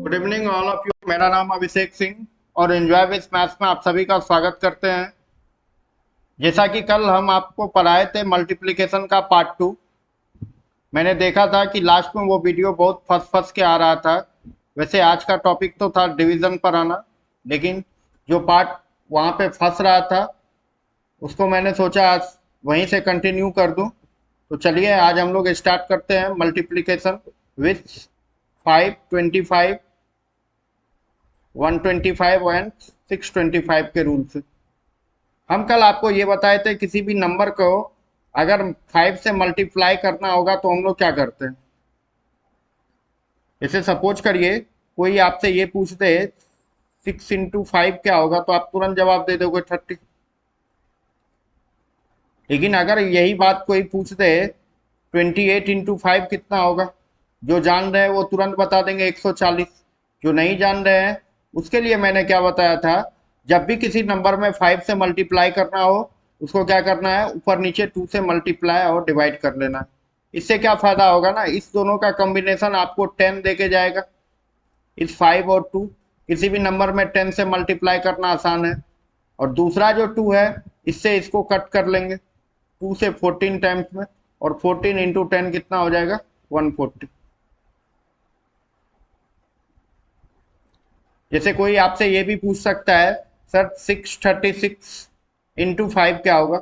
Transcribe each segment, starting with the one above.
Good evening all of you. मेरा नाम अभिषेक सिंह और एंजॉय विथ मैथ्स में आप सभी का स्वागत करते हैं। जैसा कि कल हम आपको पढ़ाए थे मल्टीप्लिकेशन का पार्ट 2, मैंने देखा था कि लास्ट में वो वीडियो बहुत फंस फंस के आ रहा था। वैसे आज का टॉपिक तो था डिवीजन पर आना, लेकिन जो पार्ट वहाँ पे फंस रहा था उसको मैंने सोचा आज वहीं से कंटिन्यू कर दूं। तो चलिए आज हम लोग स्टार्ट करते हैं मल्टीप्लिकेशन विथ 525, 125 एंड 625 के रूल से। हम कल आपको ये बताए थे किसी भी नंबर को अगर 5 से मल्टीप्लाई करना होगा तो हम लोग क्या करते हैं। जैसे सपोज करिए कोई आपसे ये पूछ दे 6 इंटू 5 क्या होगा, तो आप तुरंत जवाब दे दोगे 30। लेकिन अगर यही बात कोई पूछ दे 28 इंटू 5 कितना होगा, जो जान रहे हैं वो तुरंत बता देंगे 140। जो नहीं जान रहे हैं उसके लिए मैंने क्या बताया था, जब भी किसी नंबर में 5 से मल्टीप्लाई करना हो उसको क्या करना है, ऊपर नीचे 2 से मल्टीप्लाई और डिवाइड कर लेना है। इससे क्या फायदा होगा ना, इस दोनों का कॉम्बिनेशन आपको 10 दे के जाएगा। इस 5 और 2 किसी भी नंबर में 10 से मल्टीप्लाई करना आसान है। और दूसरा जो 2 है इससे इसको कट कर लेंगे 2 से 14 टाइम्स में, और 14 इंटू 10 कितना हो जाएगा 140। जैसे कोई आपसे ये भी पूछ सकता है सर 636 इंटू 5 क्या होगा।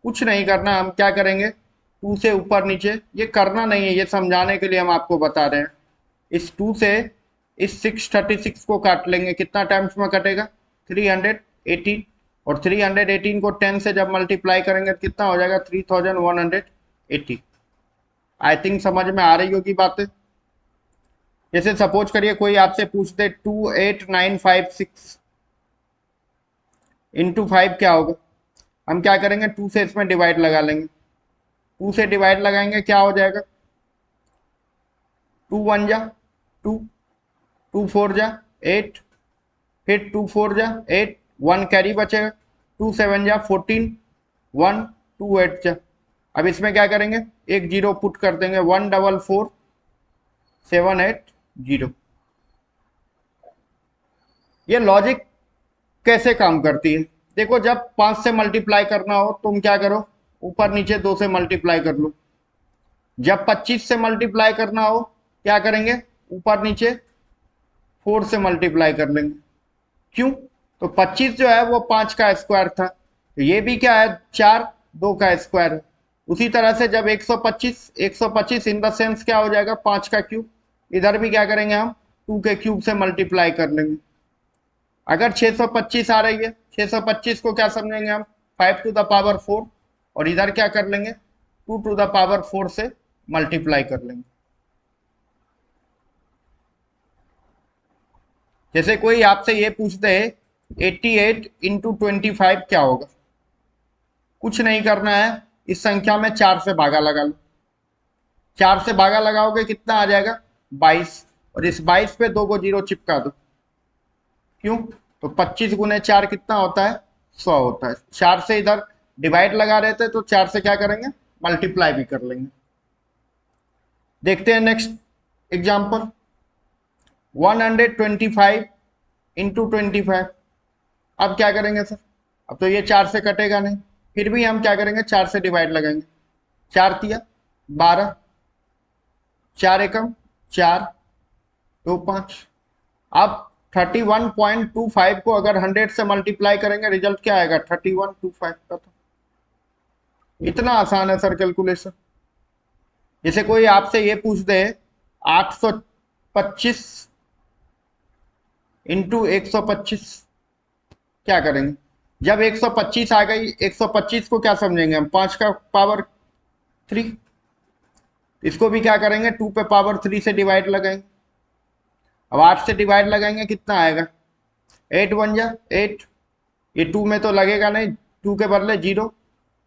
कुछ नहीं करना, हम क्या करेंगे 2 से ऊपर नीचे, ये करना नहीं है, ये समझाने के लिए हम आपको बता रहे हैं। इस 2 से इस 636 को काट लेंगे, कितना टाइम्स में कटेगा 318, और 318 को 10 से जब मल्टीप्लाई करेंगे तो कितना हो जाएगा 3180। आई थिंक समझ में आ रही होगी बातें। जैसे सपोज करिए कोई आपसे पूछ दे 28956 इंटू 5 क्या होगा, हम क्या करेंगे 2 से इसमें डिवाइड लगा लेंगे। 2 से डिवाइड लगाएंगे क्या हो जाएगा, 2 1 जा 2, 2 4 जा 8, फिर 2 4 जा 8, 1 कैरी बचेगा, 2 7 जा 14, 1 2 8 जा। अब इसमें क्या करेंगे, एक जीरो पुट कर देंगे, 144780। ये लॉजिक कैसे काम करती है, देखो जब 5 से मल्टीप्लाई करना हो तुम क्या करो, ऊपर नीचे 2 से मल्टीप्लाई कर लो। जब 25 से मल्टीप्लाई करना हो क्या करेंगे, ऊपर नीचे 4 से मल्टीप्लाई कर लेंगे। क्यों, तो 25 जो है वो 5 का स्क्वायर था, तो ये भी क्या है 4 2 का स्क्वायर है। उसी तरह से जब 125 इन द सेंस क्या हो जाएगा 5 का क्यूब, इधर भी क्या करेंगे हम 2 के क्यूब से मल्टीप्लाई कर लेंगे। अगर 625 आ रही है, 625 को क्या समझेंगे हम 5 टू द पावर 4, और इधर क्या कर लेंगे 2 टू द पावर 4 से मल्टीप्लाई कर लेंगे। जैसे कोई आपसे ये पूछते हैं 88 इंटू 25 क्या होगा, कुछ नहीं करना है, इस संख्या में 4 से भागा लगा लो। 4 से भागा लगाओगे कितना आ जाएगा 22, और इस 22 पे 2 को जीरो चिपका दो। क्यों, तो 25 गुने 4 कितना होता है 100 होता है। 4 से इधर डिवाइड लगा रहे थे तो 4 से क्या करेंगे मल्टीप्लाई भी कर लेंगे। देखते हैं नेक्स्ट एग्जांपल 125 इंटू 25। अब क्या करेंगे सर, अब तो ये 4 से कटेगा नहीं, फिर भी हम क्या करेंगे 4 से डिवाइड लगाएंगे। 4 तिया 12, 4 एकम 4, 2 5। अब 31.25 को अगर 100 से मल्टीप्लाई करेंगे रिजल्ट क्या आएगा 3125 का। तो इतना आसान है सर कैलकुलेशन। जैसे कोई आपसे ये पूछ दे 825 इंटू 125 क्या करेंगे, जब 125 आ गई 125 को क्या समझेंगे हम 5 का पावर 3, इसको भी क्या करेंगे 2 पे पावर 3 से डिवाइड लगाएंगे। अब 8 से डिवाइड लगाएंगे कितना आएगा 8 1 जा 8, ये 2 में तो लगेगा नहीं, 2 के बदले 0,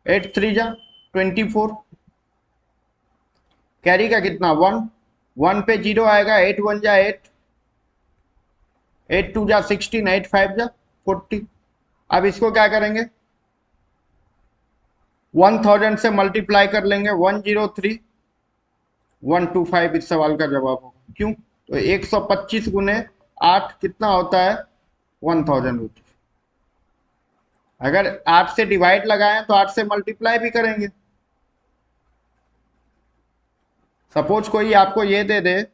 8 3 जा 24, कैरी का कितना 1, 1 पे 0 आएगा, 8 1 जा 8, 8 2 जा 16, 8 5 जा 40। अब इसको क्या करेंगे 1000 से मल्टीप्लाई कर लेंगे, 103 125 इस सवाल का जवाब होगा। क्यों, तो 125 गुने 8 कितना होता है 1000 रुपीज। अगर 8 से डिवाइड लगाएं तो 8 से मल्टीप्लाई भी करेंगे। सपोज कोई आपको ये दे दे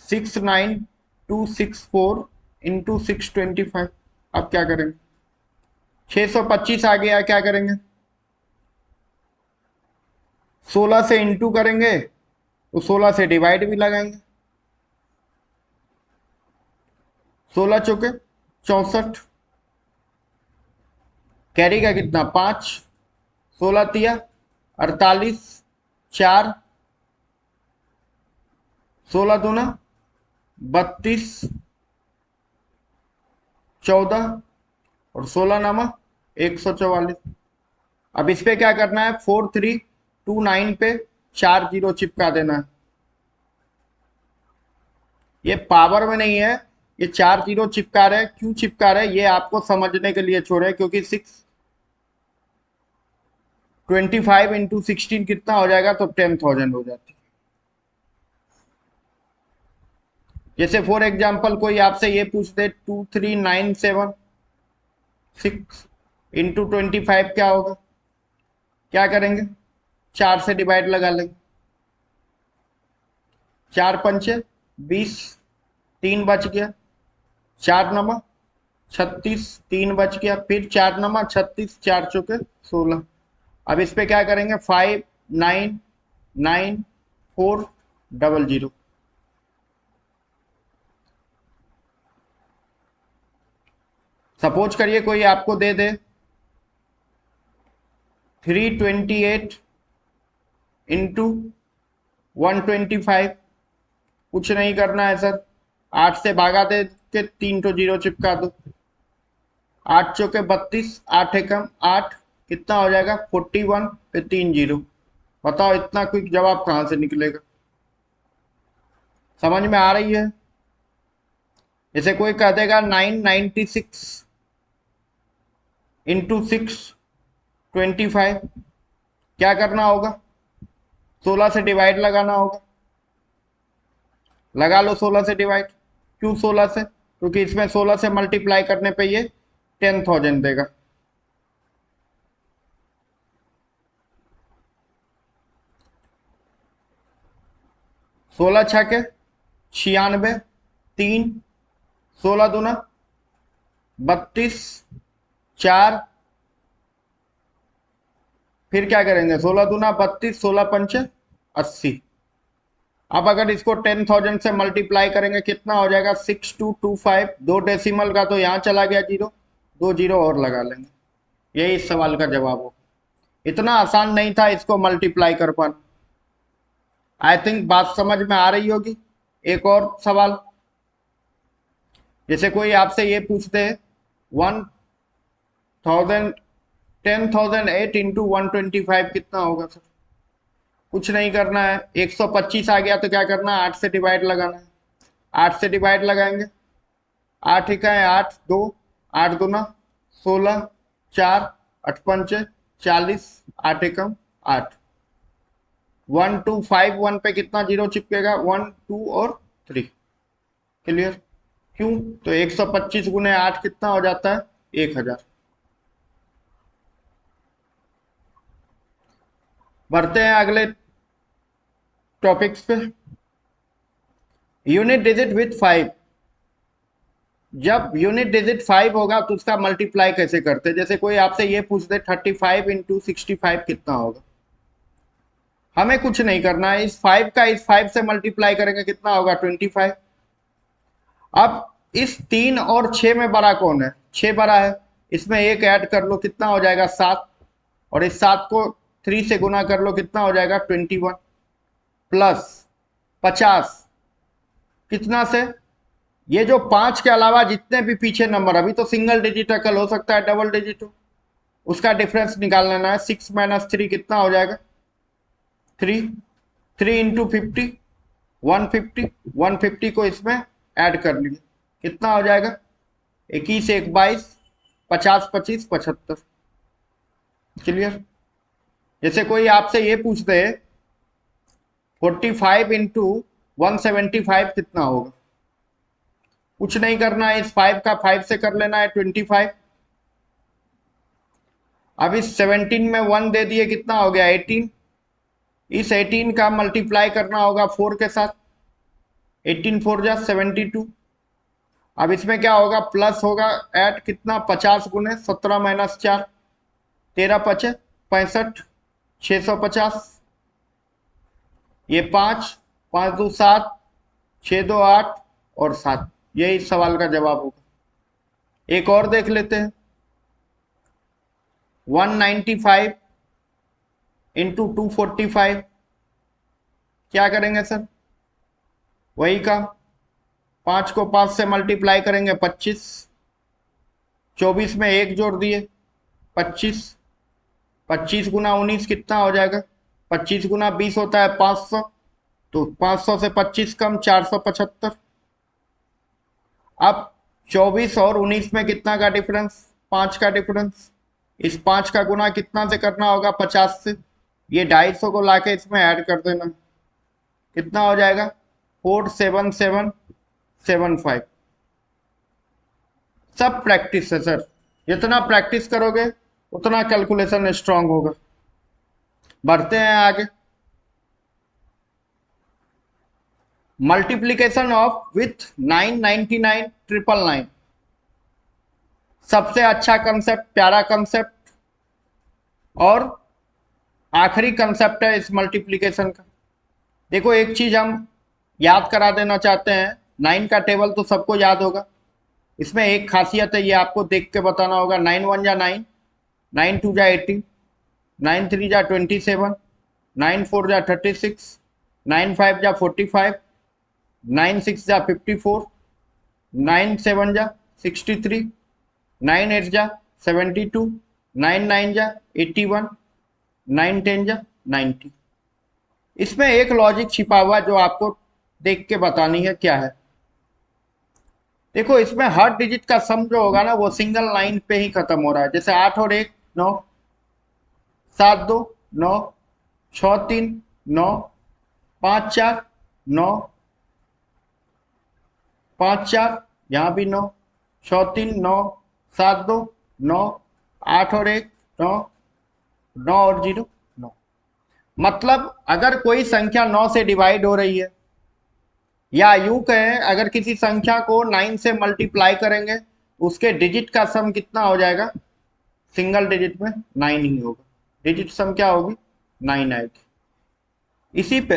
69264 इंटू 625, अब क्या करेंगे? 625 आ गया, क्या करेंगे? 16 से इंटू करेंगे तो 16 से डिवाइड भी लगाएंगे। 16 चौके 64, कैरी का कितना 5, 16 तिया 48, 4, 16 दूना 32, 14 और 16 नामा 144। अब इस पे क्या करना है? 4329 पे 4 जीरो चिपका देना है। ये पावर में नहीं है, ये 4 जीरो चिपका रहे। क्यों चिपका रहे ये आपको समझने के लिए छोड़े, क्योंकि 625 इंटू 16 कितना हो जाएगा? तो 10,000 हो जाती है। जैसे फॉर एग्जाम्पल कोई आपसे ये पूछ दे 23976 इंटू 25 क्या होगा? क्या करेंगे? 4 से डिवाइड लगा लेंगे। 4 पंचे 20, 3 बच गया, 4 नमा 36, 3 बच गया, फिर 4 नमा 36, 4 चौके 16। अब इस पे क्या करेंगे? 599400। सपोज करिए कोई आपको दे दे 328 इंटू 125, कुछ नहीं करना है सर, 8 से भागा दे के 3 तो जीरो चिपका दो। 8 चौके 32, 8 एकम 8, कितना हो जाएगा? 41 पे 3 जीरो। बताओ इतना क्विक जवाब कहां से निकलेगा? समझ में आ रही है? जैसे कोई कह देगा 996 इंटू 625, क्या करना होगा? 16 से डिवाइड लगाना होगा। लगा लो 16 से डिवाइड। क्यों 16 से? क्योंकि इसमें 16 से मल्टीप्लाई करने पे ये 10,000 देगा। सोलह छके 96, 3, 16 दूना 32, 4, फिर क्या करेंगे? 16 दूना 32, 16 पंचे 80। अब अगर इसको 10,000 से मल्टीप्लाई करेंगे कितना हो जाएगा? 6225। दो डेसिमल का तो यहाँ चला गया जीरो, 2 जीरो और लगा लेंगे। यही इस सवाल का जवाब हो। इतना आसान नहीं था इसको मल्टीप्लाई कर पाना। आई थिंक बात समझ में आ रही होगी। एक और सवाल, जैसे कोई आपसे ये पूछते हैं 10,008 इंटू 125 कितना होगा सर? कुछ नहीं करना है, 125 आ गया तो क्या करना है? 8 से डिवाइड लगाना है। 8 से डिवाइड लगाएंगे, 8 इकाएं 8, 2, 8 दूना 16, 4, 8 पंचे 40, 8 एकम 8। 1 2 5 1 पे कितना जीरो चिपकेगा? 1 2 और 3। क्लियर? क्यों? तो 125 गुने 8 कितना हो जाता है? 1000। बढ़ते हैं अगले टॉपिक्स पे। Unit digit with 5। जब यूनिट डिजिट 5 होगा तो उसका मल्टीप्लाई कैसे करते हैं? जैसे कोई आपसे ये पूछ दे 35 इंटू 65 कितना होगा? हमें कुछ नहीं करना है, इस 5 का इस 5 से मल्टीप्लाई करेंगे, कितना होगा? 25। अब इस 3 और 6 में बड़ा कौन है? 6 बड़ा है, इसमें एक ऐड कर लो, कितना हो जाएगा? 7। और इस 7 को 3 से गुना कर लो, कितना हो जाएगा? 21 प्लस 50 कितना से? ये जो 5 के अलावा जितने भी पीछे नंबर, अभी तो सिंगल डिजिट है, कल हो सकता है डबल डिजिट हो, उसका डिफरेंस निकाल लेना है। 6 माइनस 3 कितना हो जाएगा? 3। 3 इंटू 50 150, 150 को इसमें ऐड कर लिए, कितना हो जाएगा? 21 1 22, 50 25 75। क्लियर? जैसे कोई आपसे ये पूछते हैं 45 इंटू 175 कितना होगा? कुछ नहीं करना है, इस 5 का 5 से कर लेना है 25। अब इस 17 में 1 दे दिए, कितना हो गया 18। इस 18 का मल्टीप्लाई करना होगा 4 के साथ, 18 4 जा 72। अब इसमें क्या होगा, प्लस होगा ऐड कितना, 50 गुने 17 माइनस 4, 13 पचे 65, 650। ये 5 5 2 7, 6 2 8 और 7, यही इस सवाल का जवाब होगा। एक और देख लेते हैं, 195 इंटू 245, क्या करेंगे सर? वही का 5 को 5 से मल्टीप्लाई करेंगे 25, 24 में 1 जोड़ दिए 25, 25 गुना 19 कितना हो जाएगा? 25 गुना 20 होता है 500, तो 500 से 25 कम 475। अब 24 और 19 में कितना का डिफरेंस? 5 का डिफरेंस। इस 5 का गुना कितना से करना होगा? 50 से। ये 250 को लाके इसमें ऐड कर देना, कितना हो जाएगा? 47775। सब प्रैक्टिस है सर, जितना प्रैक्टिस करोगे उतना कैलकुलेशन स्ट्रांग होगा। बढ़ते हैं आगे। मल्टीप्लीकेशन ऑफ विथ 999 999, सबसे अच्छा कंसेप्ट, प्यारा कंसेप्ट और आखिरी कंसेप्ट है इस मल्टीप्लीकेशन का। देखो एक चीज हम याद करा देना चाहते हैं, 9 का टेबल तो सबको याद होगा। इसमें एक खासियत है, ये आपको देख के बताना होगा। 9 1 जा 9, 9 2 जा 18, 9 3 जा 27, 9 4 जा 36, 9 5 जा 45, 9 6 जा 54, 9 7 जा 63, 9 8 जा 72, 9 9 जा 81, 9 10 जा 90। इसमें एक लॉजिक छिपा हुआ जो आपको देख के बतानी है, क्या है? देखो इसमें हर डिजिट का सम जो होगा ना वो सिंगल लाइन पे ही खत्म हो रहा है। जैसे 8 और 1 9, 7 2 9, 6 3 9, 5 4 9, 5 4, यहाँ भी 9, 6 3 9, 7 2 9, 8 और 1 9, 9 और 0 9। मतलब अगर कोई संख्या 9 से डिवाइड हो रही है, या यूं कहें अगर किसी संख्या को 9 से मल्टीप्लाई करेंगे उसके डिजिट का सम कितना हो जाएगा? सिंगल डिजिट में 9 ही होगा, डिजिट सम क्या होगी? 9 आएगी। इसी पे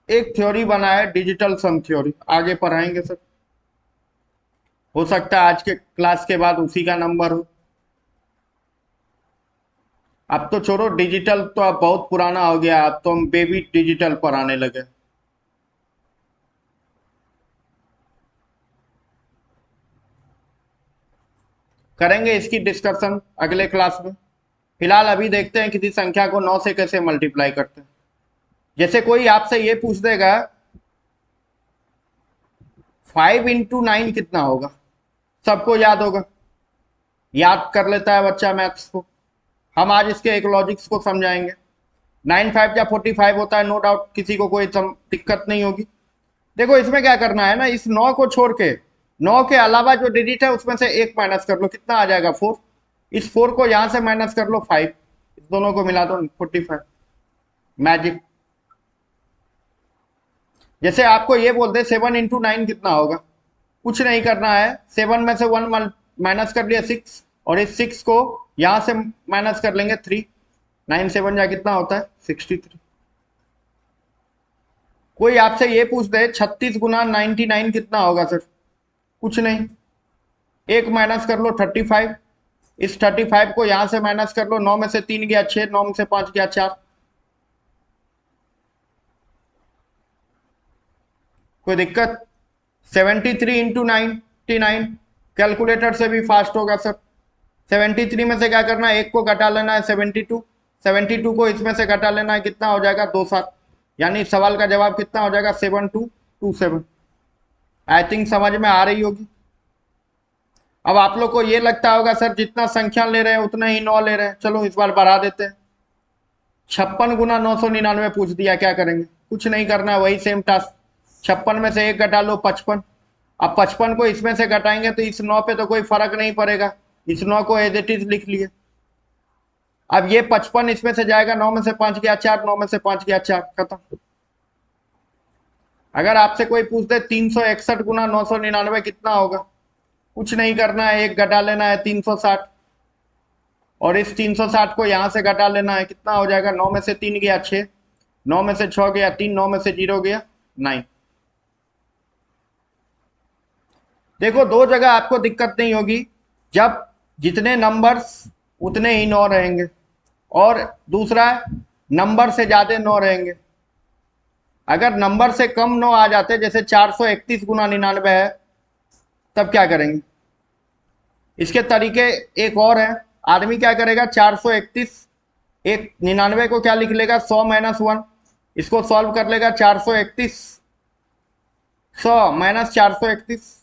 एक थ्योरी बना है, डिजिटल सम थ्योरी, आगे पढ़ाएंगे सर। हो सकता है आज के क्लास के बाद उसी का नंबर हो। अब तो छोड़ो डिजिटल, तो अब बहुत पुराना हो गया, अब तो हम बेबी डिजिटल पढ़ाने लगे। करेंगे इसकी डिस्कशन अगले क्लास में। फिलहाल अभी देखते हैं किसी संख्या को 9 से कैसे मल्टीप्लाई करते हैं। जैसे कोई आपसे ये पूछ देगा 5 इंटू 9 कितना होगा, सबको याद होगा, याद कर लेता है बच्चा मैथ्स को। हम आज इसके एक लॉजिक्स को समझाएंगे। 9 5 या 45 होता है, नो डाउट, किसी को कोई दिक्कत नहीं होगी। देखो इसमें क्या करना है ना, इस 9 को छोड़ के 9 के अलावा जो डिजिट है उसमें से एक माइनस कर लो, कितना आ जाएगा? 4। इस 4 को यहां से माइनस कर लो 5, इस दोनों को मिला दो 45। मैजिक। जैसे आपको ये बोल दे 7 इंटू 9 कितना होगा, कुछ नहीं करना है, 7 में से 1 माइनस कर लिया 6, और इस 6 को यहां से माइनस कर लेंगे 3, 9 7 जा कितना होता है? 63। कोई आपसे ये पूछ दे 36 गुना 99 कितना होगा सर, कुछ नहीं, एक माइनस कर लो 35, इस 35 को यहां से माइनस कर लो, 9 में से 3 गया 6, 9 में से 5 गया 4। कोई दिक्कत? 73 इंटू 99, कैलकुलेटर से भी फास्ट होगा सर। 73 में से क्या करना है, एक को घटा लेना है 72, 72 को इसमें से घटा लेना है, कितना हो जाएगा? 2 7। यानी सवाल का जवाब कितना हो जाएगा? 7227। आई थिंक समझ में आ रही होगी। अब आप लोग को ये लगता होगा सर जितना संख्या ले रहे हैं उतना ही 9 ले रहे हैं, चलो इस बार बढ़ा देते हैं। 56 गुना 999 पूछ दिया, क्या करेंगे? कुछ नहीं करना है, वही सेम टास्क, 56 में से 1 घटा लो 55। अब 55 को इसमें से घटाएंगे तो इस 9 पे तो कोई फर्क नहीं पड़ेगा, इस 9 को एज इट इज लिख लिए। अब ये 55 इसमें से जाएगा, 9 में से 5 गया 4, 9 में से 5 गया 4, खत्म। अगर आपसे कोई पूछ दे 361 गुना 999 कितना होगा, कुछ नहीं करना है, एक घटा लेना है 360, और इस 360 को यहां से घटा लेना है, कितना हो जाएगा, 9 में से 3 गया 6, 9 में से 6 गया 3, 9 में से 0 गया 9। देखो दो जगह आपको दिक्कत नहीं होगी, जब जितने नंबर्स उतने ही 9 रहेंगे, और दूसरा नंबर से ज्यादा 9 रहेंगे। अगर नंबर से कम 9 आ जाते, जैसे 431 गुना 99 है, तब क्या करेंगे। इसके तरीके एक और है, आदमी क्या करेगा, 431 एक 99 को क्या लिख लेगा, 100 माइनस 1, इसको सॉल्व कर लेगा, 431 100 माइनस 431।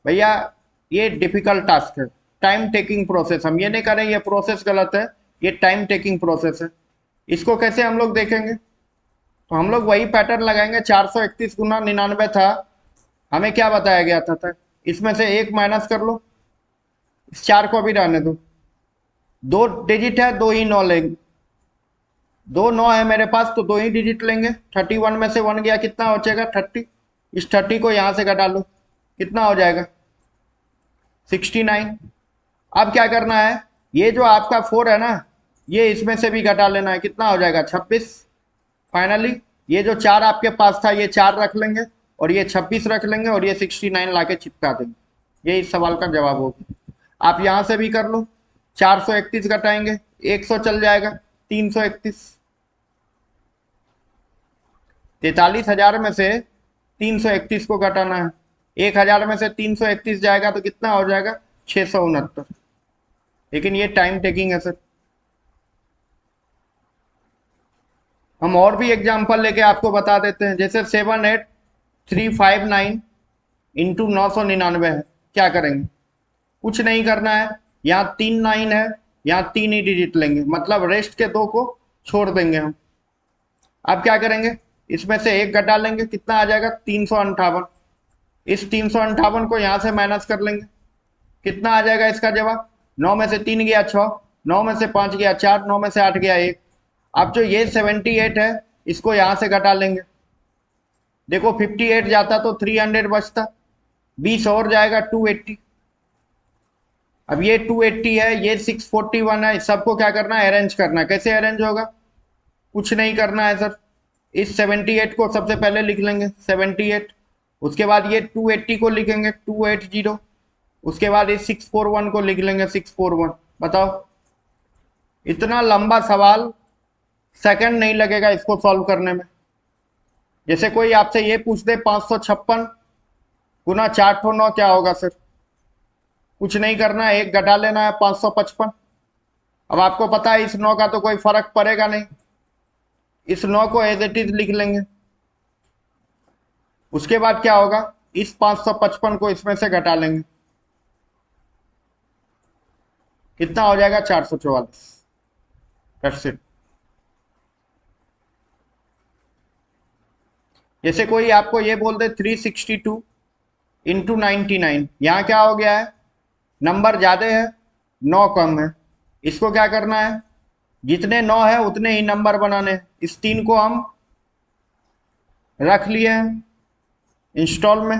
भैया ये डिफिकल्ट टास्क है, टाइम टेकिंग प्रोसेस, हम ये नहीं करें ये प्रोसेस गलत है, ये टाइम टेकिंग प्रोसेस है। इसको कैसे हम लोग देखेंगे, तो हम लोग वही पैटर्न लगाएंगे, 431 गुना 99 था, हमें क्या बताया गया था, इसमें से 1 माइनस कर लो, इस 4 को भी रहने दो, 2 डिजिट है, 2 ही 9 लेंगे, 2 9 है मेरे पास तो 2 ही डिजिट लेंगे। 31 में से 1 गया, कितना हो जाएगा 30, इस 30 को यहां से घटा लो, कितना हो जाएगा 69। अब क्या करना है, ये जो आपका 4 है ना, ये इसमें से भी घटा लेना है, कितना हो जाएगा 26। फाइनली ये जो 4 आपके पास था, ये 4 रख लेंगे, और ये 26 रख लेंगे, और ये 69 लाके चिपका देंगे। ये इस सवाल का जवाब होगा। आप यहां से भी कर लो, 431 घटाएंगे, 100 चल जाएगा, 331, 43,000 में से 331 को घटाना है, 1,000 में से 331 जाएगा तो कितना हो जाएगा 669। लेकिन ये टाइम टेकिंग है सर। हम और भी एग्जांपल लेके आपको बता देते हैं, जैसे 78359 इंटू 999 है, क्या करेंगे, कुछ नहीं करना है, यहाँ 3 9 है, यहाँ 3 ही डिजिट लेंगे, मतलब रेस्ट के 2 को छोड़ देंगे हम। अब क्या करेंगे, इसमें से 1 घटा लेंगे, कितना आ जाएगा 358, इस 358 को यहां से माइनस कर लेंगे, कितना आ जाएगा इसका जवाब, 9 में से 3 गया 6, 9 में से 5 गया 4, 9 में से 8 गया 1। अब जो ये 78 है, इसको यहां से घटा लेंगे, देखो 58 जाता तो 300 बचता, 20 और जाएगा 280। अब ये 280 है, ये 641 है, सबको क्या करना है, अरेंज करना है। कैसे अरेंज होगा, कुछ नहीं करना है सर, इस 78 को सबसे पहले लिख लेंगे 78, उसके बाद ये 280 को लिखेंगे 280, उसके बाद इस 641 को लिख लेंगे 641। बताओ, इतना लंबा सवाल, सेकंड नहीं लगेगा इसको सॉल्व करने में। जैसे कोई आपसे ये पूछ दे 556 गुना 409 क्या होगा सर, कुछ नहीं करना है, 1 घटा लेना है 555। अब आपको पता है इस 9 का तो कोई फर्क पड़ेगा नहीं, इस 9 को एज इट इज लिख लेंगे। उसके बाद क्या होगा, इस 555 को इसमें से घटा लेंगे, कितना हो जाएगा 444। That's it. जैसे कोई आपको ये बोल दे 362 इंटू 99, यहाँ क्या हो गया है, नंबर ज्यादा है 9 कम है, इसको क्या करना है, जितने 9 है उतने ही नंबर बनाने हैं। इस 3 को हम रख लिए हैं इंस्टॉल में,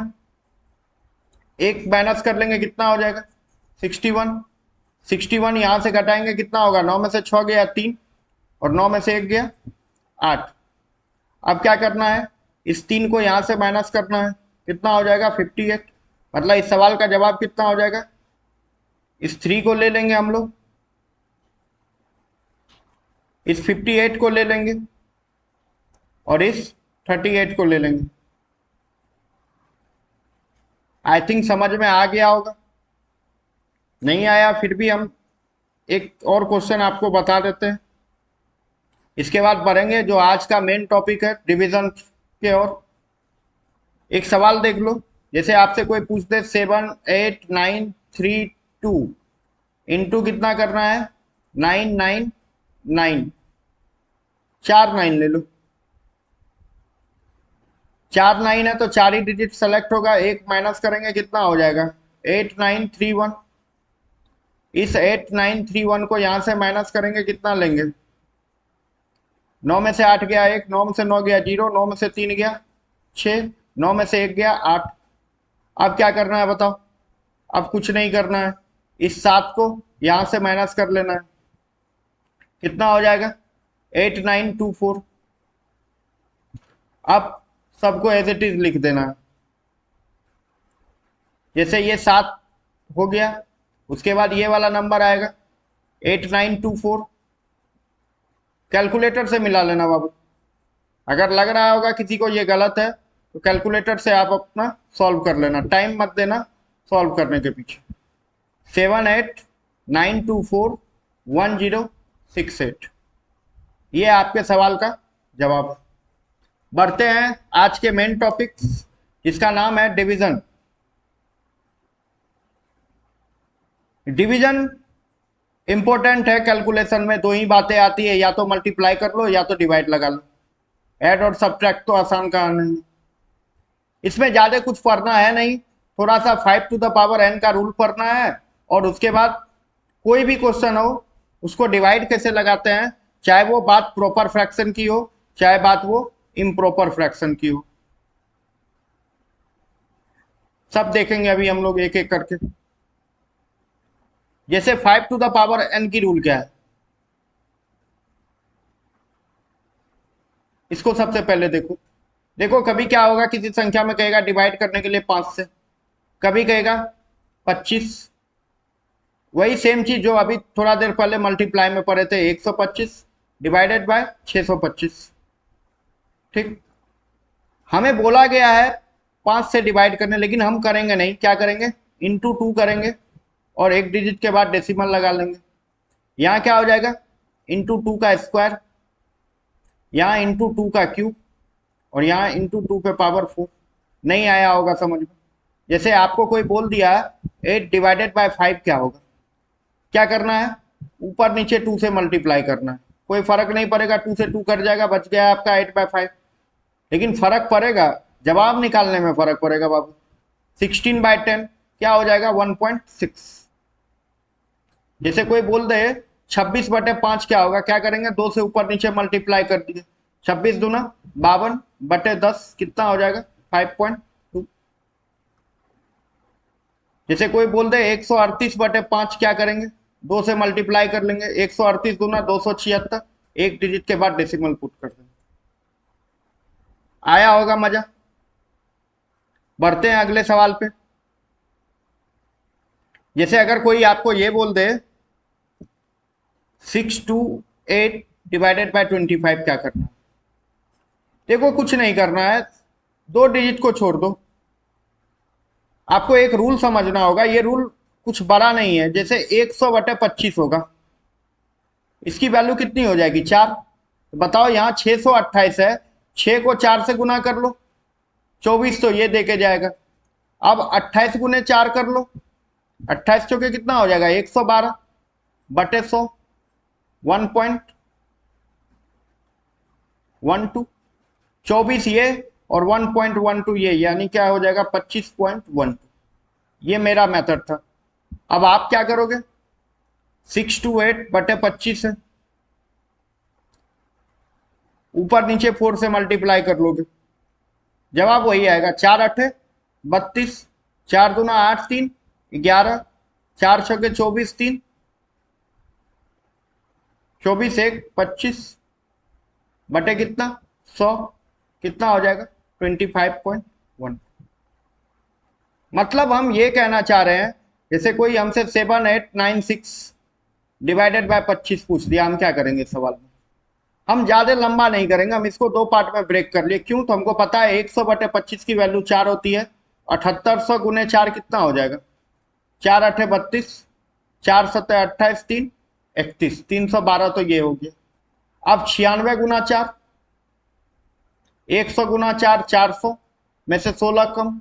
1 माइनस कर लेंगे, कितना हो जाएगा 61, 61 यहां से घटाएंगे, कितना होगा, 9 में से 6 गया 3, और 9 में से 1 गया 8। अब क्या करना है, इस 3 को यहां से माइनस करना है, कितना हो जाएगा 58। मतलब इस सवाल का जवाब कितना हो जाएगा, इस 3 को ले लेंगे हम लोग, इस 58 को ले लेंगे, और इस 38 को ले लेंगे। आई थिंक समझ में आ गया होगा, नहीं आया फिर भी हम एक और क्वेश्चन आपको बता देते हैं, इसके बाद बढ़ेंगे जो आज का मेन टॉपिक है डिवीजन के ओर। एक सवाल देख लो, जैसे आपसे कोई पूछ दे 78932 इंटू कितना करना है 999, 4 9 ले लो, 4 9 है तो 4 ही डिजिट सेलेक्ट होगा, एक माइनस करेंगे कितना हो जाएगा 8931। इस 8931 को यहां से माइनस करेंगे कितना लेंगे, 9 में से 8 गया 1, 9 में से 9 गया 0, 9 में से 3 गया 6, 9 में से 1 गया 8। अब क्या करना है बताओ, अब कुछ नहीं करना है, इस 7 को यहां से माइनस कर लेना है, कितना हो जाएगा 8924। अब सबको एज इट इज लिख देना है, जैसे ये 7 हो गया, उसके बाद ये वाला नंबर आएगा 8924। कैलकुलेटर से मिला लेना बाबू, अगर लग रहा होगा किसी को ये गलत है तो कैलकुलेटर से आप अपना सॉल्व कर लेना, टाइम मत देना सॉल्व करने के पीछे। 7892411068, ये आपके सवाल का जवाब। बढ़ते हैं आज के मेन टॉपिक जिसका नाम है डिवीजन। डिवीजन इंपॉर्टेंट है कैलकुलेशन में, दो ही बातें आती है, या तो मल्टीप्लाई कर लो या तो डिवाइड लगा लो। ऐड और सब्ट्रैक्ट तो आसान कहानी है, इसमें ज्यादा कुछ पढ़ना है नहीं, थोड़ा सा 5 टू द पावर n का रूल पढ़ना है, और उसके बाद कोई भी क्वेश्चन हो उसको डिवाइड कैसे लगाते हैं, चाहे वो बात प्रॉपर फ्रैक्शन की हो चाहे बात वो इम्प्रॉपर फ्रैक्शन की हो, सब देखेंगे अभी हम लोग एक एक करके। जैसे 5 टू द पावर n की रूल क्या है, इसको सबसे पहले देखो। देखो कभी क्या होगा, किसी संख्या में कहेगा डिवाइड करने के लिए 5 से, कभी कहेगा 25, वही सेम चीज जो अभी थोड़ा देर पहले मल्टीप्लाई में पढ़े थे, 125 डिवाइडेड बाय 625। ठीक, हमें बोला गया है 5 से डिवाइड करने, लेकिन हम करेंगे नहीं, क्या करेंगे इंटू 2 करेंगे और एक डिजिट के बाद डेसिमल लगा लेंगे। यहाँ क्या हो जाएगा इंटू 2 का स्क्वायर, यहाँ इंटू 2 का क्यूब, और यहाँ इंटू 2 पे पावर 4। नहीं आया होगा समझ में। जैसे आपको कोई बोल दिया 8 डिवाइडेड बाय 5 क्या होगा, क्या करना है ऊपर नीचे 2 से मल्टीप्लाई करना है, कोई फर्क नहीं पड़ेगा, 2 से 2 कट जाएगा, बच गया आपका 8/5। लेकिन फर्क पड़ेगा, जवाब निकालने में फर्क पड़ेगा बाबू। 16/10 क्या हो जाएगा 1.6। जैसे कोई बोल दे 26/5 क्या होगा, क्या करेंगे 2 से ऊपर नीचे मल्टीप्लाई कर दिए, 26 दूना 52/10 कितना हो जाएगा 5.2। जैसे कोई बोल दे 138/5 क्या करेंगे, 2 से मल्टीप्लाई कर लेंगे, 138 दूना 276, एक डिजिट के बाद डेसिमल पुट कर देंगे। आया होगा मजा। बढ़ते हैं अगले सवाल पे। जैसे अगर कोई आपको ये बोल दे 628 डिवाइडेड बाय 25 क्या करना है, देखो कुछ नहीं करना है, 2 डिजिट को छोड़ दो। आपको एक रूल समझना होगा, ये रूल कुछ बड़ा नहीं है। जैसे 100/25 होगा, इसकी वैल्यू कितनी हो जाएगी 4। तो बताओ यहाँ 628 है, 6 को 4 से गुना कर लो 24, तो ये देके जाएगा। अब 28 गुने 4 कर लो, 28 चौके कितना हो जाएगा 112/100, 1.12, 24 ये और 1.12 ये, यानी क्या हो जाएगा 25.12। ये मेरा मेथड था। अब आप क्या करोगे, 628/25 है, ऊपर नीचे 4 से मल्टीप्लाई कर लोगे, जवाब वही आएगा 4 8 32, 4 दूना 8 3 11, 4 छके 24 3, 24 1 25 बटे कितना 100, कितना हो जाएगा 25.1। मतलब हम ये कहना चाह रहे हैं, जैसे कोई हमसे 7896 डिवाइडेड बाय 25 पूछ दिया, हम क्या करेंगे इस सवाल में, हम ज्यादा लंबा नहीं करेंगे, हम इसको 2 पार्ट में ब्रेक कर लिए। क्यों, तो हमको पता है 100/25 की वैल्यू 4 होती है, 7800 गुने 4 कितना हो जाएगा 4 8 32, 4 7 28 3 31, 312 तो ये हो गया। अब 96 गुना 4, 100 गुना 4 400 में से 16 कम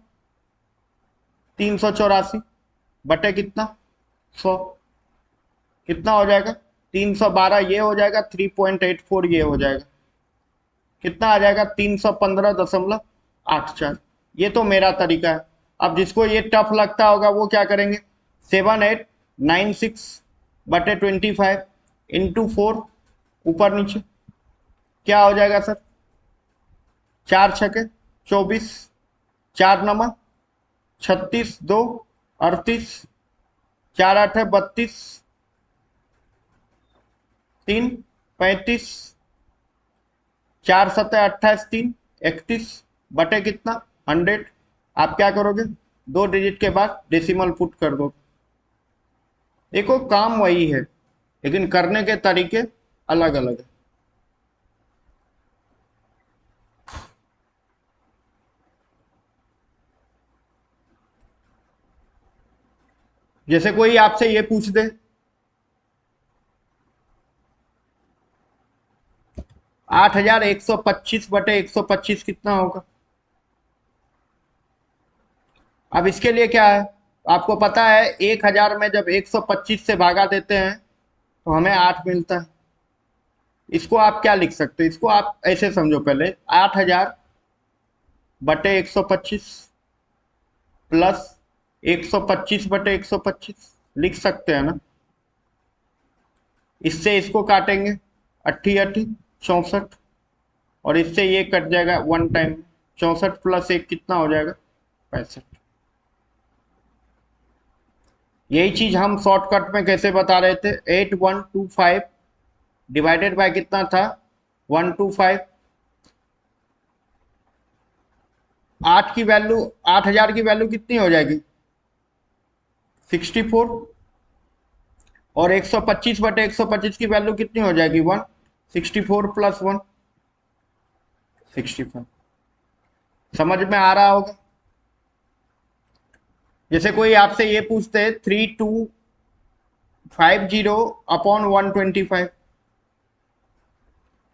384 बटे कितना 100, कितना हो जाएगा 312, ये हो जाएगा 3.84, ये हो जाएगा कितना आ जाएगा 315.2 8 4। ये तो मेरा तरीका है। अब जिसको ये टफ लगता होगा वो क्या करेंगे, 7896/25 इंटू 4, ऊपर नीचे क्या हो जाएगा सर, 4 6 24, 4 9 36, 2 38, 4 8 32, 3 35, 4 7 28, 3 31 बटे कितना 100। आप क्या करोगे, 2 डिजिट के बाद डेसिमल पुट कर दो। देखो काम वही है लेकिन करने के तरीके अलग अलग है। जैसे कोई आपसे ये पूछ दे 8125/125 कितना होगा। अब इसके लिए क्या है, आपको पता है 1000 में जब 125 से भागा देते हैं तो हमें 8 मिलता है। इसको आप क्या लिख सकते हो, इसको आप ऐसे समझो, पहले 8000/125 प्लस 125/125 लिख सकते हैं ना। इससे इसको काटेंगे 80 80 64, और इससे ये कट जाएगा वन टाइम। 64 प्लस 1 कितना हो जाएगा, 65। यही चीज हम शॉर्टकट में कैसे बता रहे थे, 8125 डिवाइडेड बाय कितना था 125। 8 की वैल्यू, 8000 की वैल्यू कितनी हो जाएगी 64, और 125/125 की वैल्यू कितनी हो जाएगी 1। 64 प्लस 1 65। समझ में आ रहा होगा। जैसे कोई आपसे ये पूछते 3250/125,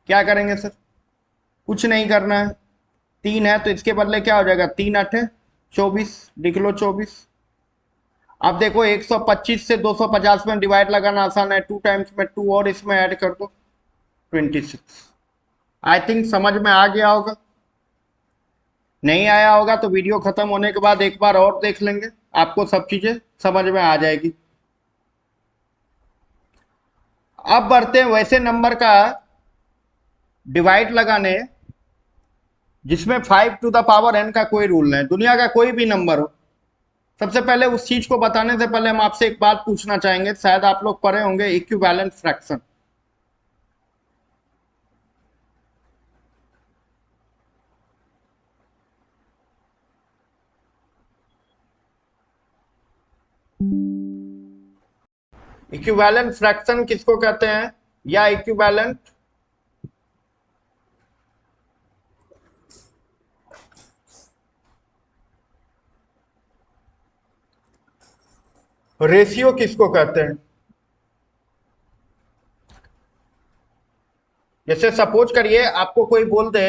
क्या करेंगे सर, कुछ नहीं करना है। 3 है तो इसके बदले क्या हो जाएगा, 3 8 24, लिख लो 24। अब देखो 125 से 250 में डिवाइड लगाना आसान है, 2 टाइम्स में 2 और इसमें ऐड कर दो 26। आई थिंक समझ में आ गया होगा। नहीं आया होगा तो वीडियो खत्म होने के बाद एक बार और देख लेंगे, आपको सब चीजें समझ में आ जाएगी। अब बढ़ते हैं वैसे नंबर का डिवाइड लगाने जिसमें 5 टू द पावर n का कोई रूल नहीं, दुनिया का कोई भी नंबर हो। सबसे पहले उस चीज को बताने से पहले हम आपसे एक बात पूछना चाहेंगे, शायद आप लोग पढ़े होंगे इक्विवेलेंट फ्रैक्शन। इक्विवेलेंट फ्रैक्शन किसको कहते हैं, या इक्विवेलेंट रेशियो किसको कहते हैं। जैसे सपोज करिए आपको कोई बोल दे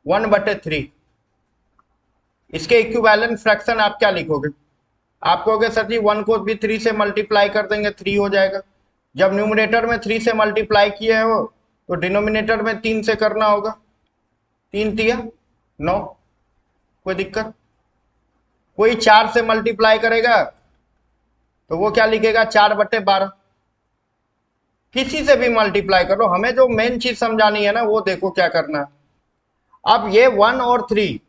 1/3, इसके इक्विवेलेंट फ्रैक्शन आप क्या लिखोगे, आप कहोगे सर जी 1 को भी 3 से मल्टीप्लाई कर देंगे 3 हो जाएगा। जब न्यूमरेटर में 3 से मल्टीप्लाई किए हो तो डिनोमिनेटर में 3 से करना होगा, 3 तिया 9, कोई दिक्कत। कोई 4 से मल्टीप्लाई करेगा तो वो क्या लिखेगा 4/12। किसी से भी मल्टीप्लाई करो, हमें जो मेन चीज समझानी है ना वो देखो क्या करना है। अब ये 1 और 3,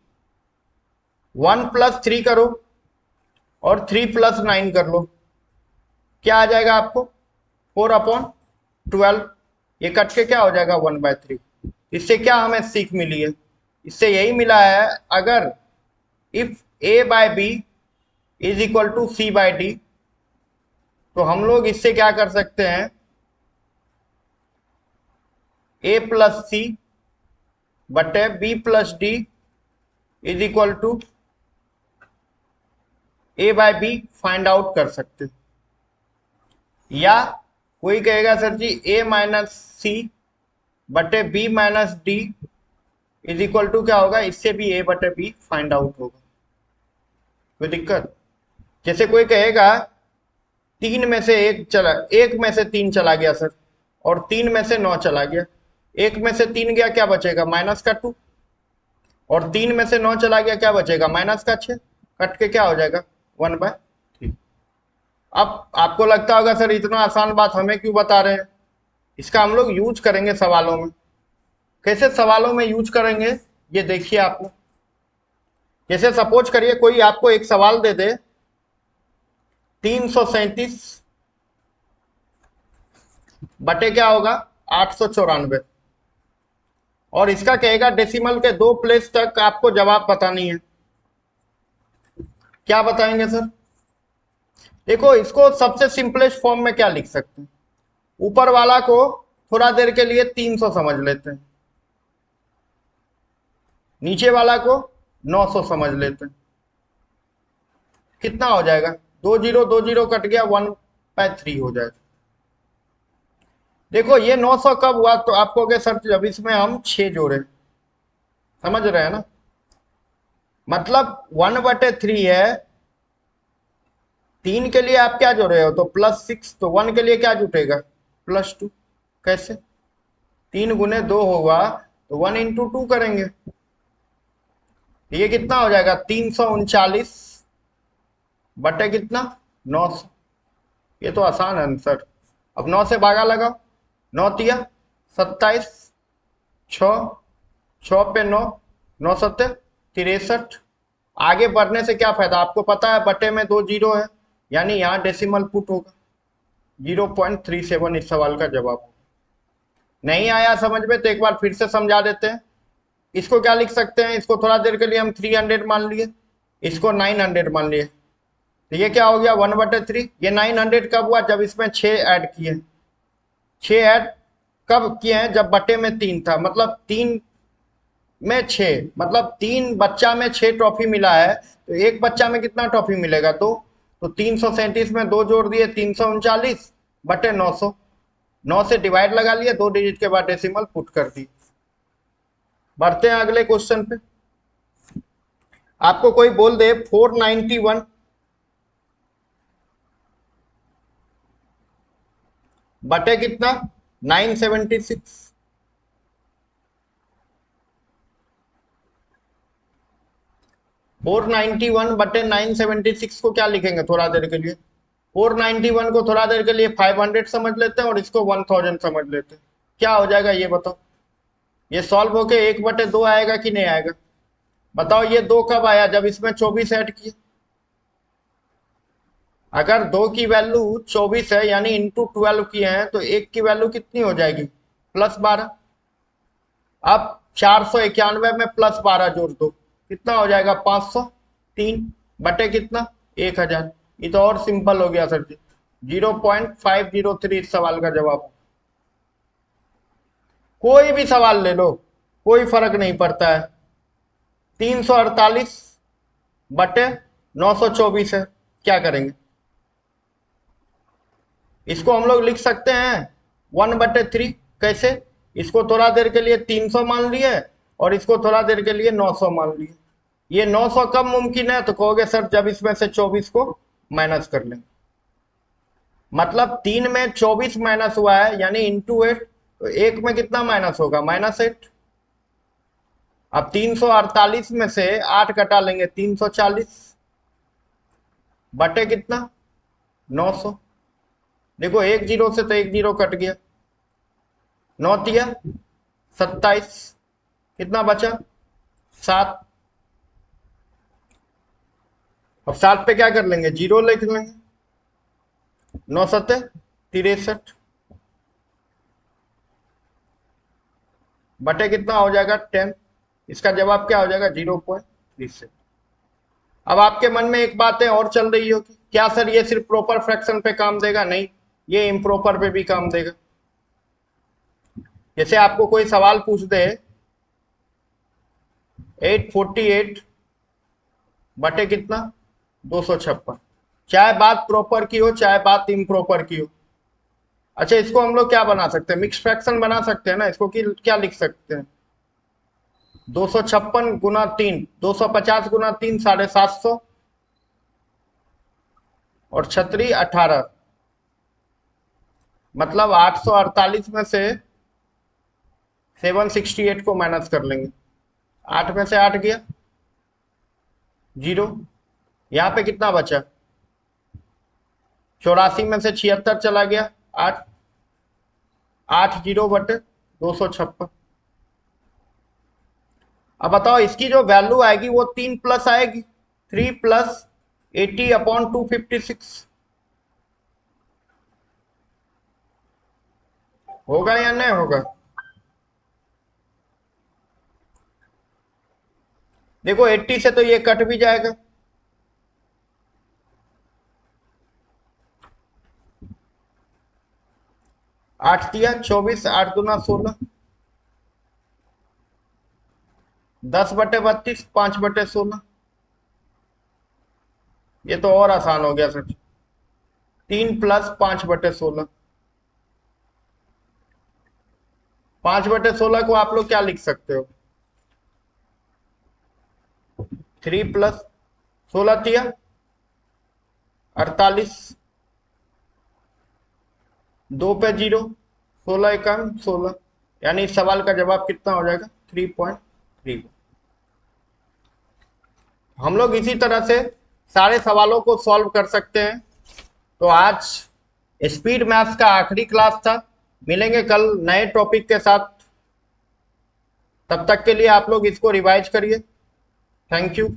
1 + 3 करो और 3 + 9 कर लो, क्या आ जाएगा आपको 4/12। ये कट के क्या हो जाएगा 1/3। इससे क्या हमें सीख मिली है, इससे यही मिला है, अगर if a/b is equal to c/d, तो हम लोग इससे क्या कर सकते हैं, a + c बटे b + d is equal to a/b find out कर सकते हैं। या कोई कहेगा सर जी a - c बटे b - d is equal to क्या होगा, इससे भी a/b फाइंड आउट होगा, कोई दिक्कत। जैसे कोई कहेगा 3 में से 1 चला, 1 में से 3 चला गया सर, और 3 में से 9 चला गया, 1 में से 3 गया, क्या बचेगा -2। और 3 में से 9 चला गया, क्या बचेगा? माइनस का 6, कट के क्या हो जाएगा? 1/3। अब आपको लगता होगा सर इतना आसान बात हमें क्यों बता रहे हैं? इसका हम लोग यूज करेंगे सवालों में। कैसे सवालों में यूज करेंगे ये देखिए आप लोग। जैसे सपोज करिए कोई आपको एक सवाल दे दे 337 बटे क्या होगा? 894, और इसका कहेगा डेसिमल के 2 प्लेस तक आपको जवाब बतानी है। क्या बताएंगे सर? देखो इसको सबसे सिंपलेस्ट फॉर्म में क्या लिख सकते हैं, ऊपर वाला को थोड़ा देर के लिए 300 समझ लेते हैं, नीचे वाला को 900 समझ लेते हैं। कितना हो जाएगा? 2 जीरो कट गया, 1/3 हो जाएगा। देखो ये 900 कब हुआ? तो आप कहोगे सर जब इसमें हम 6 जोड़े, समझ रहे हैं ना? मतलब 1/3 है, 3 के लिए आप क्या जोड़े हो? तो +6, तो 1 के लिए क्या जुटेगा? +2। कैसे? 3 गुने 2 होगा तो 1 × 2 करेंगे, ये कितना हो जाएगा? 339 बटे कितना? 900। ये तो आसान है आंसर। अब 9 से भागा लगाओ, 9 तिया 27, 6 पे 9, 9 सत्ते 63। आगे बढ़ने से क्या फायदा? आपको पता है बटे में 2 जीरो है, यानी यहाँ डेसिमल पुट होगा 0.37 इस सवाल का जवाब। नहीं आया समझ में तो एक बार फिर से समझा देते हैं। इसको क्या लिख सकते हैं? इसको थोड़ा देर के लिए हम 300 मान लिए, इसको 900 मान लिए, तो ये क्या हो गया? 1/3। ये 900 कब हुआ? जब इसमें 6 ऐड किए। 6 ऐड कब किए हैं? जब बटे में 3 था, मतलब 3 में 6, मतलब 3 बच्चा में 6 ट्रॉफी मिला है, तो एक बच्चा में कितना ट्रॉफी मिलेगा? 2। तो 337 में 2 जोड़ दिए, 339 बटे 900, 9 से डिवाइड लगा लिया, 2 डिजिट के बाद डेसिमल पुट कर दी। बढ़ते हैं अगले क्वेश्चन पे। आपको कोई बोल दे 491 बटे कितना? 976। 491 बटे 976 को क्या लिखेंगे थोड़ा देर के लिए? 491 को थोड़ा देर के लिए 500 समझ लेते हैं और इसको 1000 समझ लेते हैं। क्या हो जाएगा ये बताओ? ये सॉल्व होके 1/2 आएगा कि नहीं आएगा? बताओ ये 2 कब आया? जब इसमें 24 ऐड किए। अगर 2 की वैल्यू 24 है यानी इंटू 12 किए हैं, तो 1 की वैल्यू कितनी हो जाएगी? +12। अब 491 में +12 जोड़ दो, कितना हो जाएगा? 503 बटे कितना? 1000। ये तो और सिंपल हो गया सर जी, 0.503 इस सवाल का जवाब। कोई भी सवाल ले लो, कोई फर्क नहीं पड़ता है। 348 बटे 924 है, क्या करेंगे? इसको हम लोग लिख सकते हैं 1/3। कैसे? इसको थोड़ा देर के लिए 300 मान लिए और इसको थोड़ा देर के लिए 900 मान लिए। ये 900 कब मुमकिन है? तो कहोगे सर जब इसमें से 24 को माइनस कर लेंगे। मतलब 3 में 24 माइनस हुआ है यानी इंटू 8, तो 1 में कितना माइनस होगा? -8। अब 348 में से 8 घटा लेंगे, 340 बटे कितना? 900। देखो 1 जीरो से तो 1 जीरो कट गया, 9 तिया 27, कितना बचा? 7। अब 7 पे क्या कर लेंगे? जीरो लिख लेंगे, 9 सत्ते 63 बटे कितना हो जाएगा? 10। इसका जवाब क्या हो जाएगा? 0.37। अब आपके मन में एक बातें और चल रही होगी, क्या सर ये सिर्फ प्रॉपर फ्रैक्शन पे काम देगा? नहीं, ये इम्प्रॉपर पे भी काम देगा। जैसे आपको कोई सवाल पूछ दे 848 बटे कितना? 256, चाहे बात प्रॉपर की हो चाहे बात इम्प्रॉपर की हो। अच्छा इसको हम लोग क्या बना सकते हैं? मिक्स फ्रैक्शन बना सकते हैं ना। इसको क्या लिख सकते हैं? 256 गुना 3, 250 गुना 3 750, और 36 18, मतलब 848 में से 768 को माइनस कर लेंगे। 8 में से 8 गया 0। यहाँ पे कितना बचा? 84 में से 76 चला गया 8। 8 0 बटे 256। अब बताओ इसकी जो वैल्यू आएगी वो 3 प्लस आएगी, 3 प्लस 80/256 होगा या नहीं होगा? देखो 80 से तो ये कट भी जाएगा, 8 दिया 24, 8 दूना 16, 10/32, 5/16। ये तो और आसान हो गया सर, 3 प्लस 5/16। 5/16 को आप लोग क्या लिख सकते हो? 3 प्लस 16 दिया 48, 2 पे 0, 16 एकम 16। यानी इस सवाल का जवाब कितना हो जाएगा? 3.3। हम लोग इसी तरह से सारे सवालों को सॉल्व कर सकते हैं। तो आज स्पीड मैथ्स का आखिरी क्लास था। मिलेंगे कल नए टॉपिक के साथ। तब तक के लिए आप लोग इसको रिवाइज करिए। Thank you.